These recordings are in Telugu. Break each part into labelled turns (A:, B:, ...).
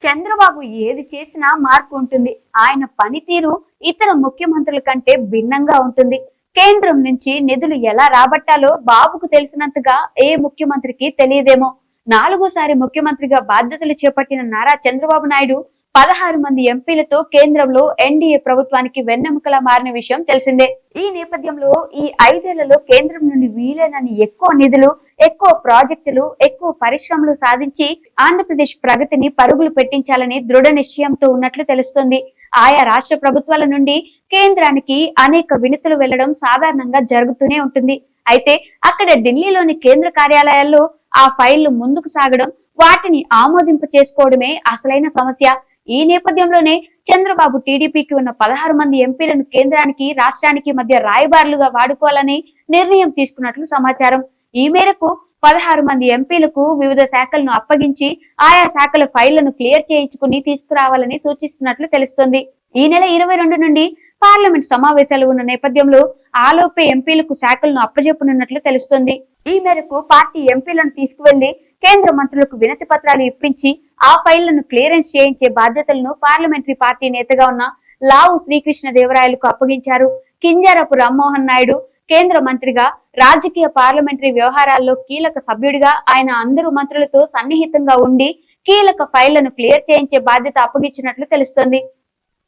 A: చంద్రబాబు ఏది చేసినా మార్పు ఉంటుంది. ఆయన పనితీరు ఇతర ముఖ్యమంత్రుల కంటే భిన్నంగా ఉంటుంది. కేంద్రం నుంచి నిధులు ఎలా రాబట్టాలో బాబుకు తెలిసినంతగా ఏ ముఖ్యమంత్రికి తెలియదేమో. నాలుగోసారి ముఖ్యమంత్రిగా బాధ్యతలు చేపట్టిన నారా చంద్రబాబు నాయుడు 16 మంది ఎంపీలతో కేంద్రంలో ఎన్డీఏ ప్రభుత్వానికి వెన్నెముకలా మారిన విషయం తెలిసిందే. ఈ నేపథ్యంలో ఈ 5 ఏళ్లలో కేంద్రం నుండి వీలైనన్ని ఎక్కువ నిధులు, ఎక్కువ ప్రాజెక్టులు, ఎక్కువ పరిశ్రమలు సాధించి ఆంధ్రప్రదేశ్ ప్రగతిని పరుగులు పెట్టించాలని దృఢ నిశ్చయంతో ఉన్నట్లు తెలుస్తోంది. ఆయా రాష్ట్ర ప్రభుత్వాల నుండి కేంద్రానికి అనేక వినతులు వెళ్లడం సాధారణంగా జరుగుతూనే ఉంటుంది. అయితే అక్కడ ఢిల్లీలోని కేంద్ర కార్యాలయాల్లో ఆ ఫైళ్లు ముందుకు సాగడం, వాటిని ఆమోదింప చేసుకోవడమే అసలైన సమస్య. ఈ నేపథ్యంలోనే చంద్రబాబు టీడీపీకి ఉన్న 16 మంది ఎంపీలను కేంద్రానికి, రాష్ట్రానికి మధ్య రాయబారులుగా వాడుకోవాలని నిర్ణయం తీసుకున్నట్లు సమాచారం. ఈ మేరకు 16 మంది ఎంపీలకు వివిధ శాఖలను అప్పగించి ఆయా శాఖల ఫైళ్లను క్లియర్ చేయించుకుని తీసుకురావాలని సూచిస్తున్నట్లు తెలుస్తోంది. ఈ నెల 22 నుండి పార్లమెంట్ సమావేశాలు ఉన్న నేపథ్యంలో ఆలోపే ఎంపీలకు శాఖలను అప్పజెప్పనున్నట్లు తెలుస్తోంది. ఈ మేరకు పార్టీ ఎంపీలను తీసుకువెళ్లి కేంద్ర మంత్రులకు వినతి పత్రాలు ఇప్పించి ఆ ఫైళ్లను క్లియరెన్స్ చేయించే బాధ్యతలను పార్లమెంటరీ పార్టీ నేతగా ఉన్న లావు శ్రీకృష్ణదేవరాయలకు అప్పగించారు. కింజారపు రామ్మోహన్ నాయుడు కేంద్ర మంత్రిగా, రాజకీయ పార్లమెంటరీ వ్యవహారాల్లో కీలక సభ్యుడిగా ఆయన అందరూ మంత్రులతో సన్నిహితంగా ఉండి కీలక ఫైళ్లను క్లియర్ చేయించే బాధ్యత అప్పగించినట్లు తెలుస్తోంది.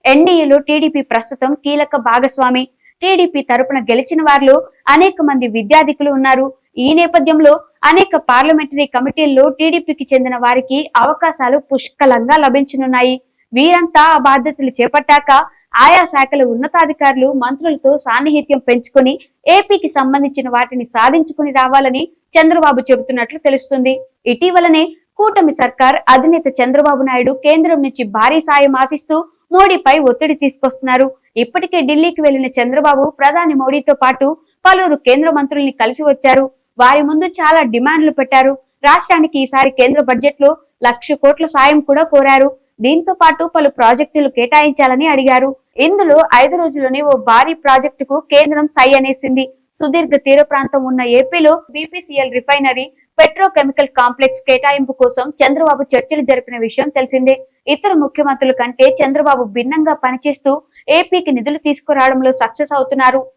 A: ఎన్డీఏలో టీడీపీ ప్రస్తుతం కీలక భాగస్వామి. టీడీపీ తరపున గెలిచిన వారిలో అనేక మంది విద్యాధికులు ఉన్నారు. ఈ నేపథ్యంలో అనేక పార్లమెంటరీ కమిటీల్లో టీడీపీకి చెందిన వారికి అవకాశాలు పుష్కలంగా లభించనున్నాయి. వీరంతా ఆ బాధ్యతలు చేపట్టాక ఆయా శాఖల ఉన్నతాధికారులు మంత్రులతో సాన్నిహిత్యం పెంచుకుని ఏపీకి సంబంధించిన వాటిని సాధించుకుని రావాలని చంద్రబాబు చెబుతున్నట్లు తెలుస్తుంది. ఇటీవలనే కూటమి సర్కార్ అధినేత చంద్రబాబు నాయుడు కేంద్రం నుంచి భారీ సాయం ఆశిస్తూ మోడీపై ఒత్తిడి తీసుకొస్తున్నారు. ఇప్పటికే ఢిల్లీకి వెళ్లిన చంద్రబాబు ప్రధాని మోడీతో పాటు పలువురు కేంద్ర మంత్రుల్ని కలిసి వచ్చారు. వారి ముందు చాలా డిమాండ్లు పెట్టారు. రాష్ట్రానికి ఈసారి కేంద్ర బడ్జెట్ లో 1,00,000 కోట్ల సాయం కూడా కోరారు. దీంతో పాటు పలు ప్రాజెక్టులు కేటాయించాలని అడిగారు. ఇందులో 5 రోజుల్లోనే ఓ భారీ ప్రాజెక్టుకు కేంద్రం సై అనేసింది. సుదీర్ఘ తీర ప్రాంతం ఉన్న ఏపీలో బీపీసీఎల్ రిఫైనరీ, పెట్రోకెమికల్ కాంప్లెక్స్ కేటాయింపు కోసం చంద్రబాబు చర్చలు జరిపిన విషయం తెలిసిందే. ఇతర ముఖ్యమంత్రుల కంటే చంద్రబాబు భిన్నంగా పనిచేస్తూ ఏపీకి నిధులు తీసుకురావడంలో సక్సెస్ అవుతున్నారు.